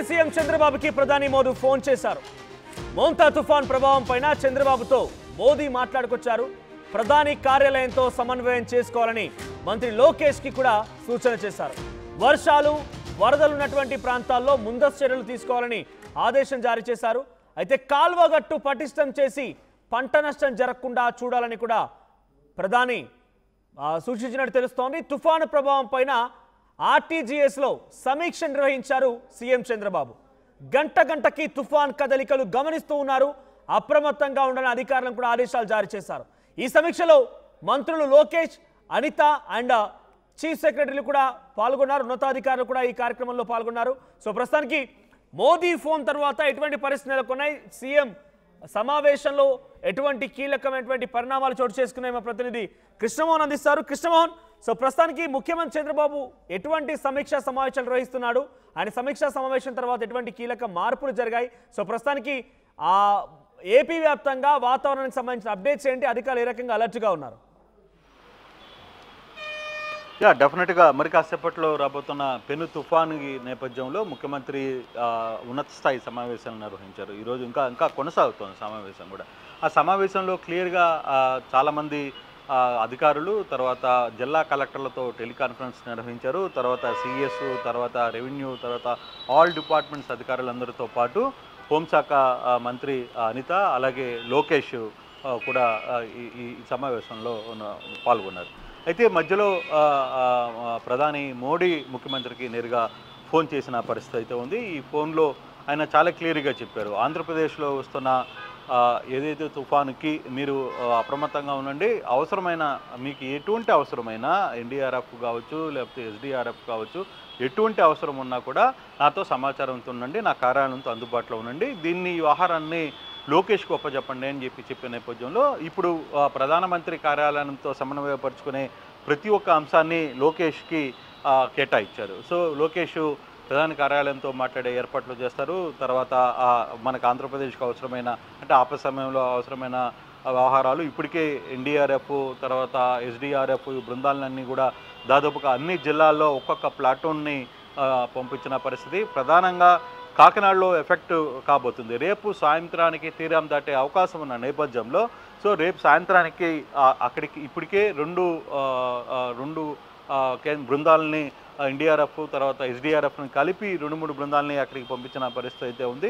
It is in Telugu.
సీఎం చంద్రబాబుకి ప్రధాని మోదీ ఫోన్ చేశారు. మోంతా తుఫాన్ ప్రభావం పైన చంద్రబాబుతో మోదీ మాట్లాడుకొచ్చారు. ప్రధాని కార్యాలయంతో సమన్వయం చేసుకోవాలని మంత్రి లోకేష్ కి కూడా సూచన చేశారు. వర్షాలు వరదలు ఉన్నటువంటి ప్రాంతాల్లో ముందస్తు చర్యలు తీసుకోవాలని ఆదేశం జారీ చేశారు. అయితే కాల్వగట్టు పటిష్టం చేసి పంట నష్టం జరగకుండా చూడాలని కూడా ప్రధాని సూచించినట్టు తెలుస్తోంది. తుఫాను ప్రభావం పైన ఆర్టీజీఎస్ లో సమీక్ష నిర్వహించారు సీఎం చంద్రబాబు. గంటకి తుఫాన్ కదలికలు గమనిస్తూ ఉన్నారు. అప్రమత్తంగా ఉండాలని అధికారులను కూడా ఆదేశాలు జారీ చేశారు. ఈ సమీక్షలో మంత్రులు లోకేష్, అనిత అండ్ చీఫ్ సెక్రటరీలు కూడా పాల్గొన్నారు. ఉన్నతాధికారులు కూడా ఈ కార్యక్రమంలో పాల్గొన్నారు. సో ప్రస్తుతానికి మోదీ ఫోన్ తర్వాత ఎటువంటి పరిస్థితులు నెలకొన్నాయి, సీఎం సమావేశంలో ఎటువంటి కీలకమైనటువంటి పరిణామాలు చోటు చేసుకున్నాయి, మా ప్రతినిధి కృష్ణమోహన్ అందిస్తారు. కృష్ణమోహన్, సో ప్రస్తుతానికి ముఖ్యమంత్రి చంద్రబాబు ఎటువంటి సమీక్షా సమావేశాలు నిర్వహిస్తున్నాడు, ఆయన సమీక్షా సమావేశం తర్వాత ఎటువంటి కీలక మార్పులు జరిగాయి, సో ప్రస్తుతానికి ఏపీ వ్యాప్తంగా వాతావరణానికి సంబంధించిన అప్డేట్స్ ఏంటి, అధికారులు ఏ రకంగా అలర్ట్గా ఉన్నారు? డెఫినెట్గా మరి కాసేపట్లో రాబోతున్న పెను తుఫాను నేపథ్యంలో ముఖ్యమంత్రి ఉన్నత స్థాయి సమావేశాలు నిర్వహించారు. ఈరోజు ఇంకా కొనసాగుతోంది సమావేశం కూడా. ఆ సమావేశంలో క్లియర్గా చాలామంది అధికారులు, తర్వాత జిల్లా కలెక్టర్లతో టెలికాన్ఫరెన్స్ నిర్వహించారు. తర్వాత సిఎస్, తర్వాత రెవెన్యూ, తర్వాత ఆల్ డిపార్ట్మెంట్స్ అధికారులందరితో పాటు హోంశాఖ మంత్రి అనిత, అలాగే లోకేష్ కూడా ఈ సమావేశంలో పాల్గొన్నారు. అయితే మధ్యలో ప్రధాని మోడీ ముఖ్యమంత్రికి నేరుగా ఫోన్ చేసిన పరిస్థితి అయితే ఉంది. ఈ ఫోన్లో ఆయన చాలా క్లియర్గా చెప్పారు, ఆంధ్రప్రదేశ్లో వస్తున్న ఏదైతే తుఫానుకి మీరు అప్రమత్తంగా ఉండండి, అవసరమైన మీకు ఎటువంటి అవసరమైనా ఎన్డీఆర్ఎఫ్ కావచ్చు, లేకపోతే ఎస్డీఆర్ఎఫ్ కావచ్చు, ఎటువంటి అవసరం ఉన్నా కూడా నాతో సమాచారంతో ఉండండి, నా కార్యాలయంతో అందుబాటులో ఉండండి, దీన్ని ఈ వ్యవహారాన్ని లోకేష్కి ఒప్పజెప్పండి అని చెప్పే నేపథ్యంలో ఇప్పుడు ప్రధానమంత్రి కార్యాలయంతో సమన్వయపరుచుకునే ప్రతి ఒక్క అంశాన్ని లోకేష్కి కేటాయించారు. సో లోకేష్ ప్రధాని కార్యాలయంతో మాట్లాడే ఏర్పాట్లు చేస్తారు. తర్వాత మనకు ఆంధ్రప్రదేశ్కి అవసరమైన, అంటే ఆపద సమయంలో అవసరమైన వ్యవహారాలు ఇప్పటికే ఎన్డీఆర్ఎఫ్, తర్వాత ఎస్డీఆర్ఎఫ్ బృందాలన్నీ కూడా దాదాపుగా అన్ని జిల్లాల్లో ఒక్కొక్క ప్లాటూన్ని పంపించిన పరిస్థితి. ప్రధానంగా కాకినాడలో ఎఫెక్ట్ కాబోతుంది. రేపు సాయంత్రానికి తీరం దాటే అవకాశం ఉన్న నేపథ్యంలో సో రేపు సాయంత్రానికి అక్కడికి ఇప్పటికే రెండు బృందాలని ఎన్డీఆర్ఎఫ్ తర్వాత ఎస్డీఆర్ఎఫ్ని కలిపి 2-3 బృందాలని అక్కడికి పంపించిన పరిస్థితి అయితే ఉంది.